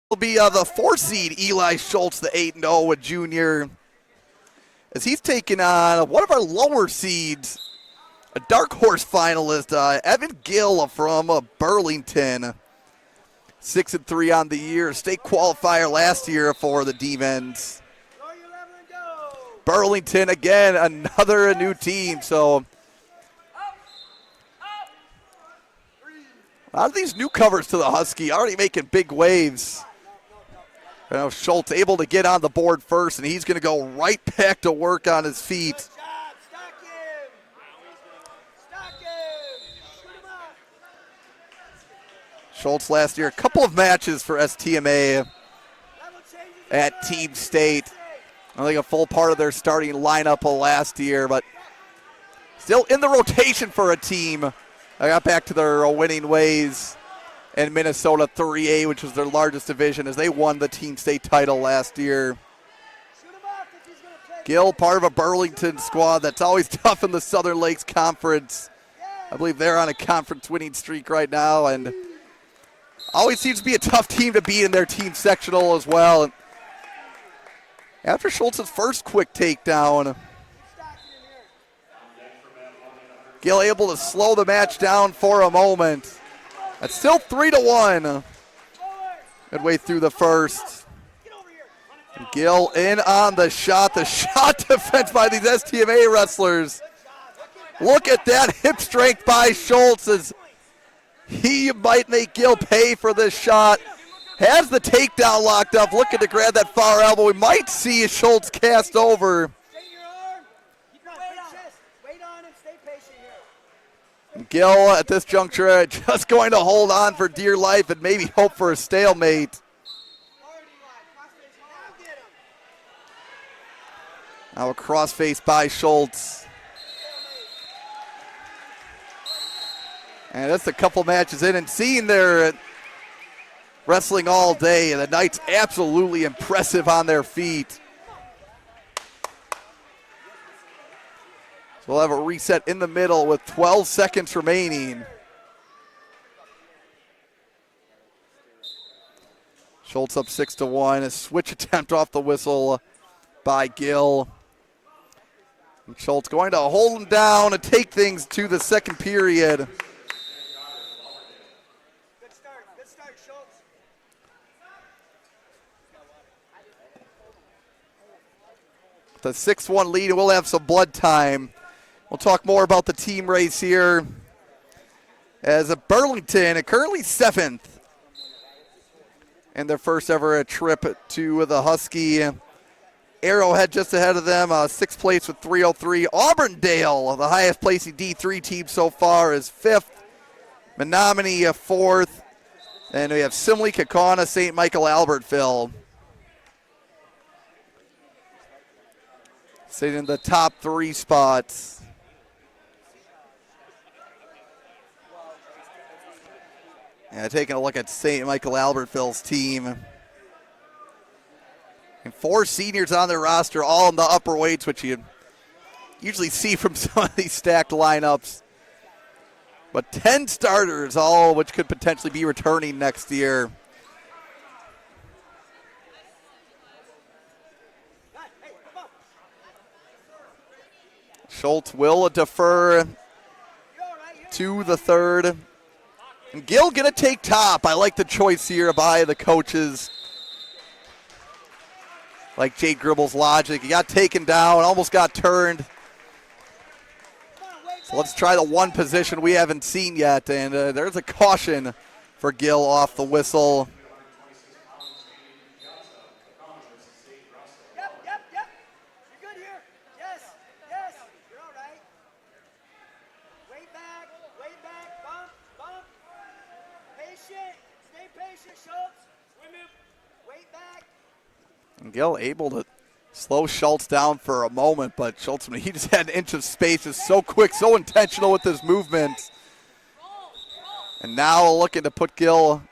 Will be the 4 seed Eli Schultz, the 8-0 junior, as he's taking on one of our lower seeds, a dark horse finalist, Evan Gill from Burlington. 6-3 on the year, state qualifier last year for the Demons. Burlington, again, another new team. So a lot of these newcomers to the Husky already making big waves. You know, Schultz able to get on the board first, and he's going to go right back to work on his feet. Schultz last year, a couple of matches for STMA at Team State. I think a full part of their starting lineup last year, but still in the rotation for a team. I got back to their winning ways in Minnesota 3A, which was their largest division, as they won the Team State title last year. Gill, part of a Burlington squad that's always tough in the Southern Lakes Conference. I believe they're on a conference winning streak right now, and always seems to be a tough team to beat in their team sectional as well. And after Schultz's first quick takedown, Gill able to slow the match down for a moment. It's still 3-1 midway through the first. And Gill in on the shot defense by these STMA wrestlers. Look at that hip strength by Schultz, as he might make Gill pay for this shot. Has the takedown locked up, looking to grab that far elbow. We might see Schultz cast over. Gill at this juncture just going to hold on for dear life and maybe hope for a stalemate. Now a crossface by Schultz. And that's a couple matches in, and seeing their wrestling all day, and the Knights absolutely impressive on their feet. So we'll have a reset in the middle with 12 seconds remaining. Schultz up 6-1. A switch attempt off the whistle by Gill. And Schultz going to hold him down and take things to the second period. The 6-1 lead, and we'll have some blood time. We'll talk more about the team race here, as a Burlington currently 7th in their first ever trip to the Husky. Arrowhead just ahead of them, 6th place with 303. Auburndale, the highest placing D3 team so far, is 5th. Menominee 4th. And we have Simley, Kaukauna, St. Michael, Albertville sitting in the top 3 spots. And taking a look at St. Michael, Albertville's team. And 4 seniors on their roster, all in the upper weights, which you usually see from some of these stacked lineups. But 10 starters, all which could potentially be returning next year. Schultz will defer to the third. And Gill going to take top. I like the choice here by the coaches. Like Jade Gribble's logic. He got taken down, almost got turned. So let's try the one position we haven't seen yet. And there's a caution for Gill off the whistle. And Gill able to slow Schultz down for a moment, but Schultz, he just had an inch of space, is so quick, so intentional with his movements. And now looking to put Gill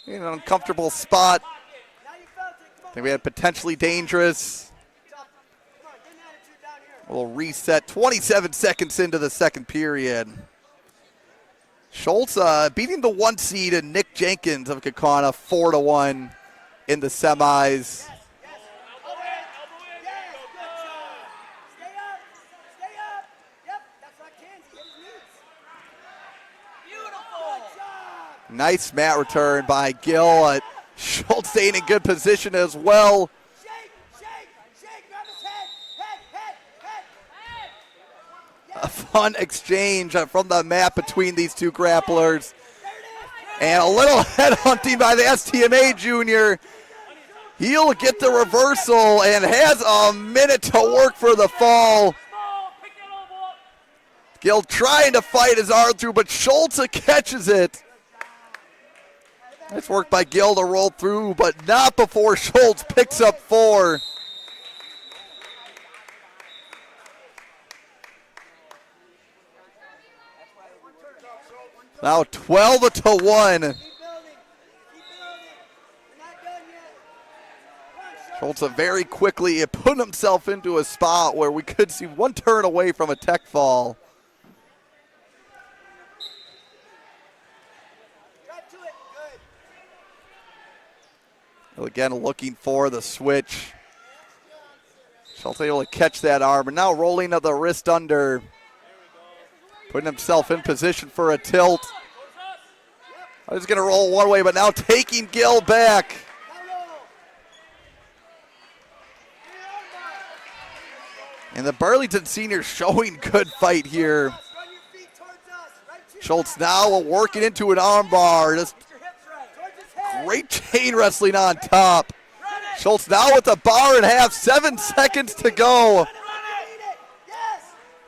in an uncomfortable spot. I think we had potentially dangerous. We'll reset 27 seconds into the second period. Schultz beating the 1 seed Nick Jenkins of Kaukauna 4-1 in the semis. Nice mat return by Gill. Schultz staying in good position as well. A fun exchange from the mat between these two grapplers. And a little head hunting by the STMA junior. He'll get the reversal and has a minute to work for the fall. Gill trying to fight his arm through, but Schultz catches it. Nice work by Gill to roll through, but not before Schultz picks up 4. Now 12-1. Schultz very quickly put himself into a spot where we could see one turn away from a tech fall. Again, looking for the switch. Schultz able to catch that arm, and now rolling to the wrist under. Putting himself in position for a tilt. He's going to roll one way, but now taking Gill back. And the Burlington seniors showing good fight here. Schultz now working into an armbar. Just great chain wrestling on top. Schultz now with a bar and a half, 7 seconds to go.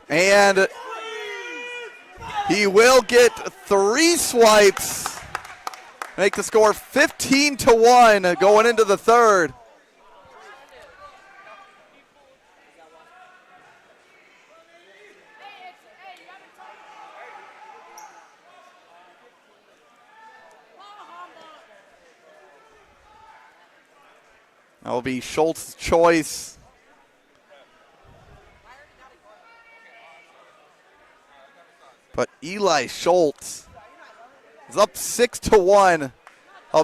And he will get 3 swipes. Make the score 15-1 going into the third. That will be Schultz's choice. But Eli Schultz is up 6-1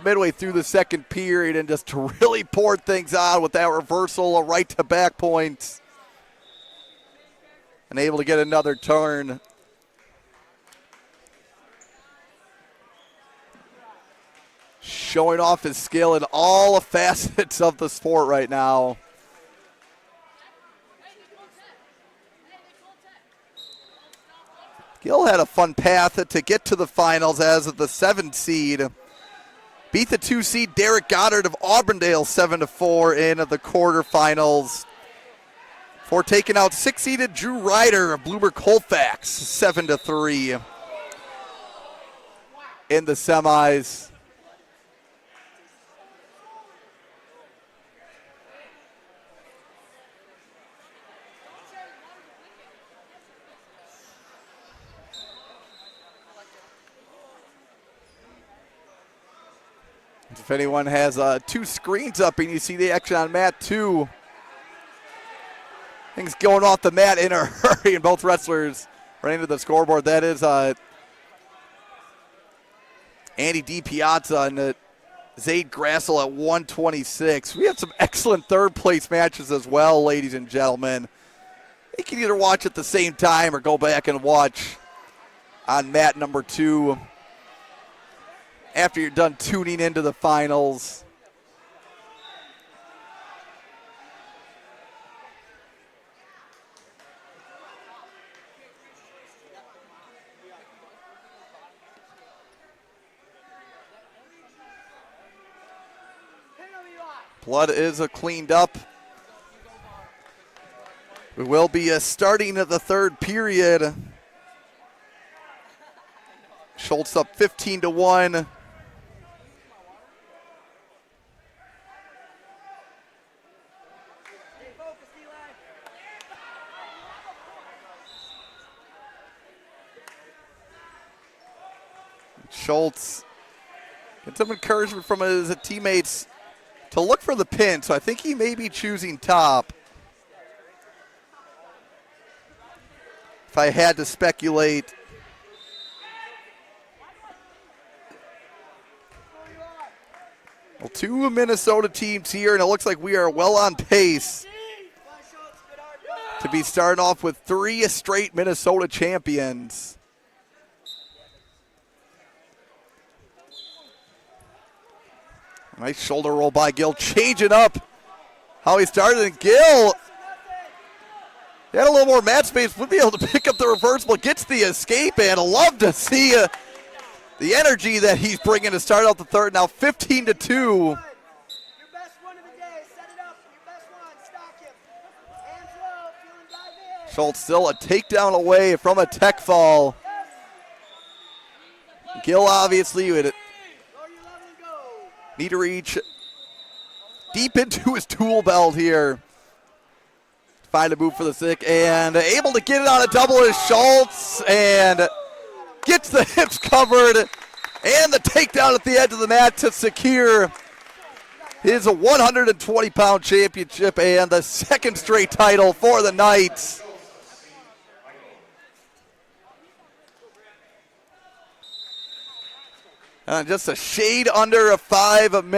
midway through the second period and just really poured things on with that reversal, a right to back point. And able to get another turn. Showing off his skill in all facets of the sport right now. Gill had a fun path to get to the finals as the 7 seed. Beat the 2 seed Derek Goddard of Auburndale 7-4 in the quarterfinals. For taking out 6 seeded Drew Ryder of Bloomer Colfax 7-3 in the semis. If anyone has 2 screens up and you see the action on mat 2, things going off the mat in a hurry and both wrestlers running to the scoreboard. That is Andy DiPiazza and Zaid Grassel at 126. We have some excellent third place matches as well, ladies and gentlemen. You can either watch at the same time or go back and watch on mat number 2 after you're done tuning into the finals. Blood is cleaned up. We will be starting at the third period. Schultz up 15-1. Schultz get some encouragement from his teammates to look for the pin, so I think he may be choosing top. If I had to speculate. Well, 2 Minnesota teams here, and it looks like we are well on pace to be starting off with 3 straight Minnesota champions. Nice shoulder roll by Gill, changing up how he started. And Gill, he had a little more mat space, would be able to pick up the reversible, gets the escape, and I love to see the energy that he's bringing to start out the third. Now 15-2. Schultz still a takedown away from a tech fall. Gill obviously would need to reach deep into his tool belt here. Find a move for the stick and able to get it on a double is Schultz and gets the hips covered and the takedown at the edge of the mat to secure his 120-pound championship and the 2nd straight title for the Knights. Just a shade under 5 minutes.